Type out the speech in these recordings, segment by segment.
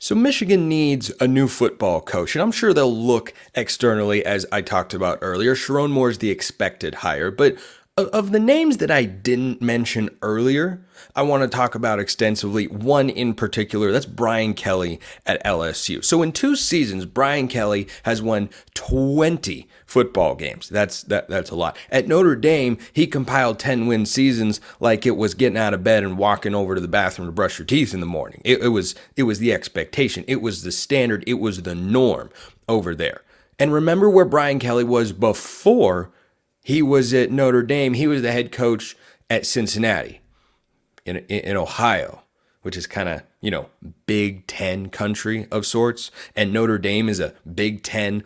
So Michigan needs a new football coach, and I'm sure they'll look externally, as I talked about earlier. Sharon Moore is the expected hire, but of the names that I didn't mention earlier, I want to talk about extensively one in particular. That's Brian Kelly at LSU. So in 2 seasons, Brian Kelly has won 20 football games. That's a lot. At Notre Dame, he compiled 10-win seasons like it was getting out of bed and walking over to the bathroom to brush your teeth in the morning. It was the expectation. It was the standard. It was the norm over there. And remember where Brian Kelly was before he was at Notre Dame. He was the head coach at Cincinnati in Ohio, which is kind of, Big Ten country of sorts. And Notre Dame is a Big Ten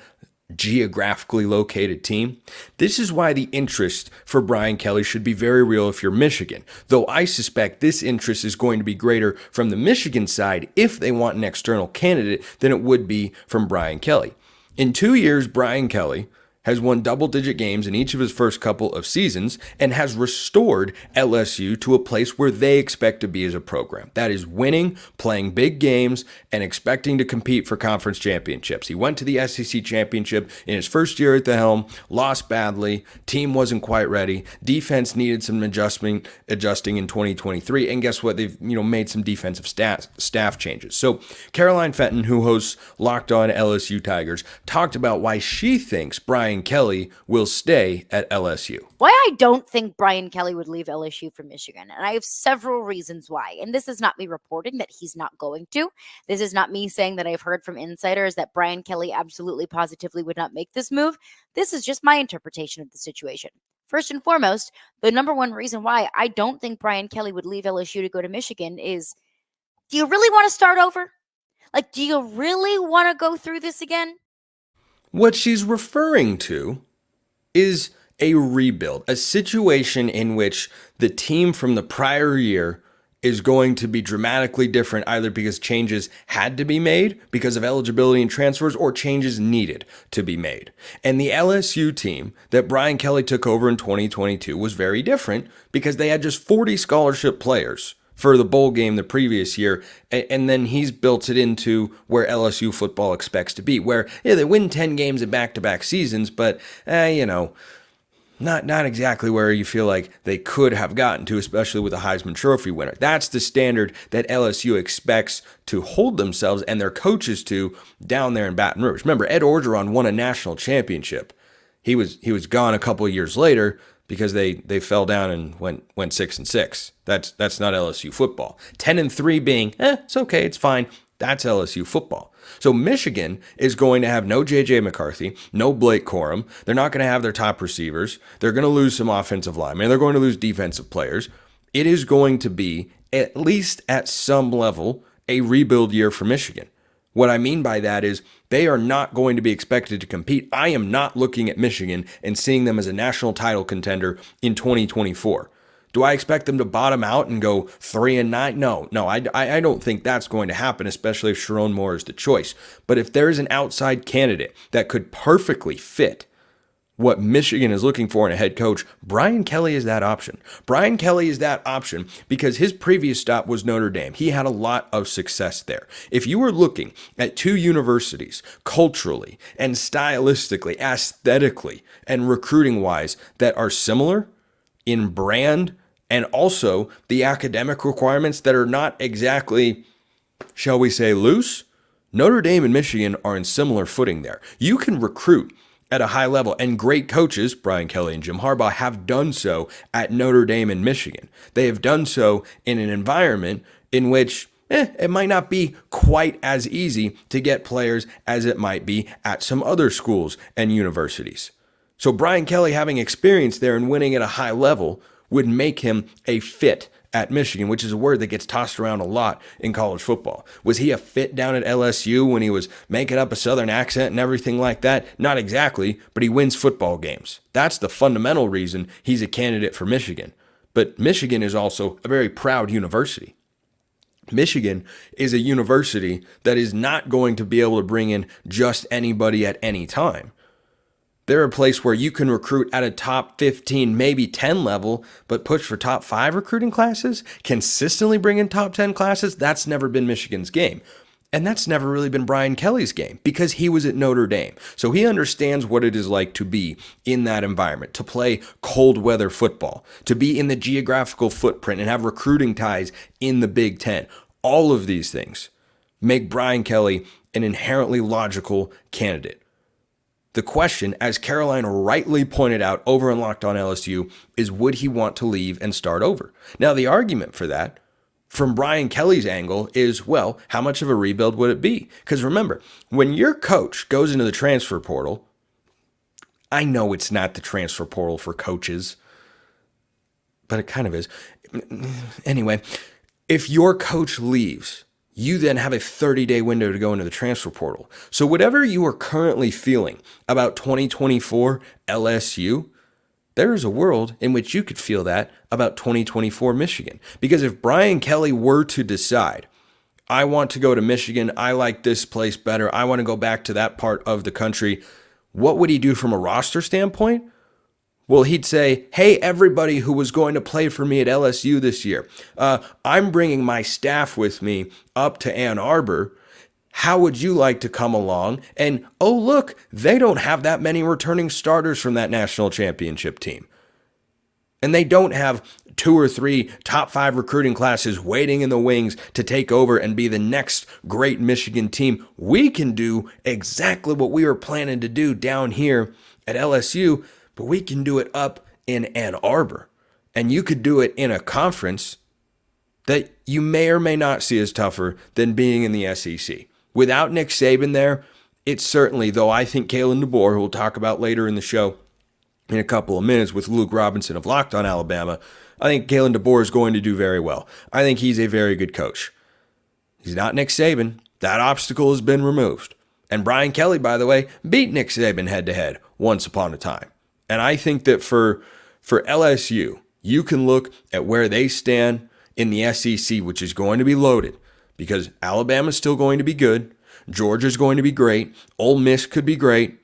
geographically located team. This is why the interest for Brian Kelly should be very real if you're Michigan, though I suspect this interest is going to be greater from the Michigan side if they want an external candidate than it would be from Brian Kelly. In 2 years, Brian Kelly has won double-digit games in each of his first couple of seasons and has restored LSU to a place where they expect to be as a program. That is winning, playing big games, and expecting to compete for conference championships. He went to the SEC championship in his first year at the helm, lost badly, team wasn't quite ready, defense needed some adjusting in 2023, and guess what? They've made some defensive staff changes. So Caroline Fenton, who hosts Locked On LSU Tigers, talked about why she thinks Brian Kelly will stay at LSU. Why I don't think Brian Kelly would leave LSU for Michigan. And I have several reasons why. And this is not me reporting that he's not going to. This is not me saying that I've heard from insiders that Brian Kelly absolutely positively would not make this move. This is just my interpretation of the situation. First and foremost, the number one reason why I don't think Brian Kelly would leave LSU to go to Michigan is, do you really want to start over? Do you really want to go through this again? What she's referring to is a rebuild, a situation in which the team from the prior year is going to be dramatically different, either because changes had to be made because of eligibility and transfers or changes needed to be made. And the LSU team that Brian Kelly took over in 2022 was very different because they had just 40 scholarship players for the bowl game the previous year, and then he's built it into where LSU football expects to be, where they win 10 games in back-to-back seasons, but, not exactly where you feel like they could have gotten to, especially with a Heisman Trophy winner. That's the standard that LSU expects to hold themselves and their coaches to down there in Baton Rouge. Remember, Ed Orgeron won a national championship. He was gone a couple of years later because they fell down and went 6-6. That's not LSU football. 10-3 being, it's okay, it's fine. That's LSU football. So Michigan is going to have no J.J. McCarthy, no Blake Corum. They're not going to have their top receivers. They're going to lose some offensive linemen. They're going to lose defensive players. It is going to be, at least at some level, a rebuild year for Michigan. What I mean by that is they are not going to be expected to compete. I am not looking at Michigan and seeing them as a national title contender in 2024. Do I expect them to bottom out and go 3-9? No, I don't think that's going to happen, especially if Sharon Moore is the choice. But if there is an outside candidate that could perfectly fit what Michigan is looking for in a head coach, Brian Kelly is that option. Brian Kelly is that option because his previous stop was Notre Dame. He had a lot of success there. If you were looking at 2 universities culturally and stylistically, aesthetically, and recruiting-wise that are similar in brand and also the academic requirements that are not exactly, shall we say, loose, Notre Dame and Michigan are in similar footing there. You can recruit at a high level, and great coaches, Brian Kelly and Jim Harbaugh, have done so at Notre Dame and Michigan. They have done so in an environment in which it might not be quite as easy to get players as it might be at some other schools and universities. So Brian Kelly having experience there and winning at a high level would make him a fit at Michigan, which is a word that gets tossed around a lot in college football. Was he a fit down at LSU when he was making up a Southern accent and everything like that? Not exactly, but he wins football games. That's the fundamental reason he's a candidate for Michigan. But Michigan is also a very proud university. Michigan is a university that is not going to be able to bring in just anybody at any time. They're a place where you can recruit at a top 15, maybe 10 level, but push for top 5 recruiting classes, consistently bring in top 10 classes. That's never been Michigan's game. And that's never really been Brian Kelly's game because he was at Notre Dame. So he understands what it is like to be in that environment, to play cold weather football, to be in the geographical footprint and have recruiting ties in the Big Ten. All of these things make Brian Kelly an inherently logical candidate. The question, as Caroline rightly pointed out over on Locked On LSU, is would he want to leave and start over? Now, the argument for that from Brian Kelly's angle is, well, how much of a rebuild would it be? Because remember, when your coach goes into the transfer portal, I know it's not the transfer portal for coaches, but it kind of is. Anyway, if your coach leaves, you then have a 30-day window to go into the transfer portal. So whatever you are currently feeling about 2024 LSU, there is a world in which you could feel that about 2024 Michigan. Because if Brian Kelly were to decide, I want to go to Michigan, I like this place better, I want to go back to that part of the country, what would he do from a roster standpoint? Well, he'd say, hey, everybody who was going to play for me at LSU this year, I'm bringing my staff with me up to Ann Arbor. How would you like to come along? And, oh, look, they don't have that many returning starters from that national championship team. And they don't have 2 or 3 top 5 recruiting classes waiting in the wings to take over and be the next great Michigan team. We can do exactly what we were planning to do down here at LSU, but we can do it up in Ann Arbor. And you could do it in a conference that you may or may not see as tougher than being in the SEC. Without Nick Saban there, it's certainly, though I think Kalen DeBoer, who we'll talk about later in the show in a couple of minutes with Luke Robinson of Locked On Alabama, I think Kalen DeBoer is going to do very well. I think he's a very good coach. He's not Nick Saban. That obstacle has been removed. And Brian Kelly, by the way, beat Nick Saban head-to-head once upon a time. And I think that for LSU, you can look at where they stand in the SEC, which is going to be loaded because Alabama's still going to be good. Georgia's going to be great. Ole Miss could be great.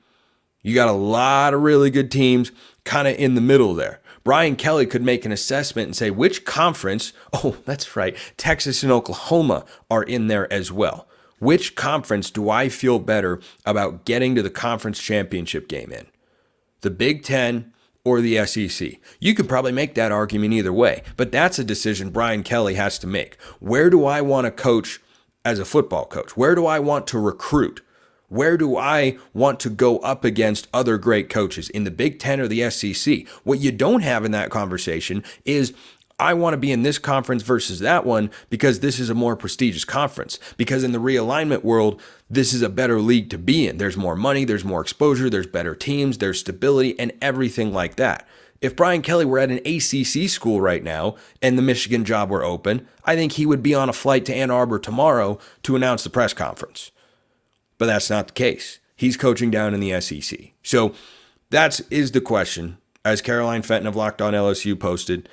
You got a lot of really good teams kind of in the middle there. Brian Kelly could make an assessment and say, which conference, oh, that's right, Texas and Oklahoma are in there as well. Which conference do I feel better about getting to the conference championship game in? The Big Ten or the SEC. You could probably make that argument either way, but that's a decision Brian Kelly has to make. Where do I want to coach as a football coach? Where do I want to recruit? Where do I want to go up against other great coaches in the Big Ten or the SEC? What you don't have in that conversation is I want to be in this conference versus that one because this is a more prestigious conference. Because in the realignment world, this is a better league to be in. There's more money, there's more exposure, there's better teams, there's stability, and everything like that. If Brian Kelly were at an ACC school right now and the Michigan job were open, I think he would be on a flight to Ann Arbor tomorrow to announce the press conference. But that's not the case. He's coaching down in the SEC. So that is the question. As Caroline Fenton of Locked On LSU posted,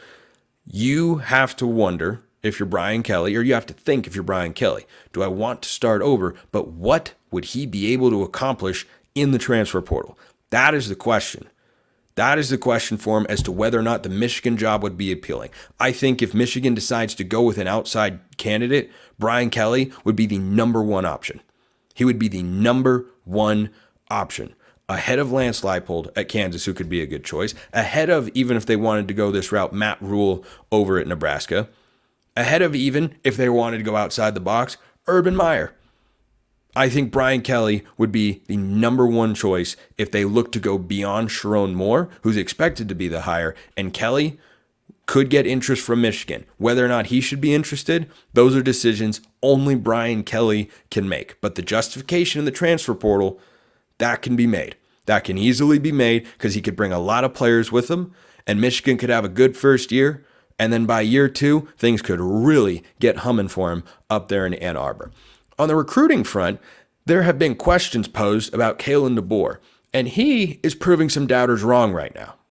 you have to wonder if you're Brian Kelly, or you have to think if you're Brian Kelly, do I want to start over? But what would he be able to accomplish in the transfer portal? That is the question. That is the question for him as to whether or not the Michigan job would be appealing. I think if Michigan decides to go with an outside candidate, Brian Kelly would be the number one option. He would be the number one option. Ahead of Lance Leipold at Kansas, who could be a good choice. Ahead of, even if they wanted to go this route, Matt Rule over at Nebraska. Ahead of, even if they wanted to go outside the box, Urban Meyer. I think Brian Kelly would be the number one choice if they look to go beyond Sharon Moore, who's expected to be the hire, and Kelly could get interest from Michigan. Whether or not he should be interested, those are decisions only Brian Kelly can make. But the justification in the transfer portal, that can be made. That can easily be made because he could bring a lot of players with him, and Michigan could have a good first year, and then by year 2, things could really get humming for him up there in Ann Arbor. On the recruiting front, there have been questions posed about Kalen DeBoer, and he is proving some doubters wrong right now.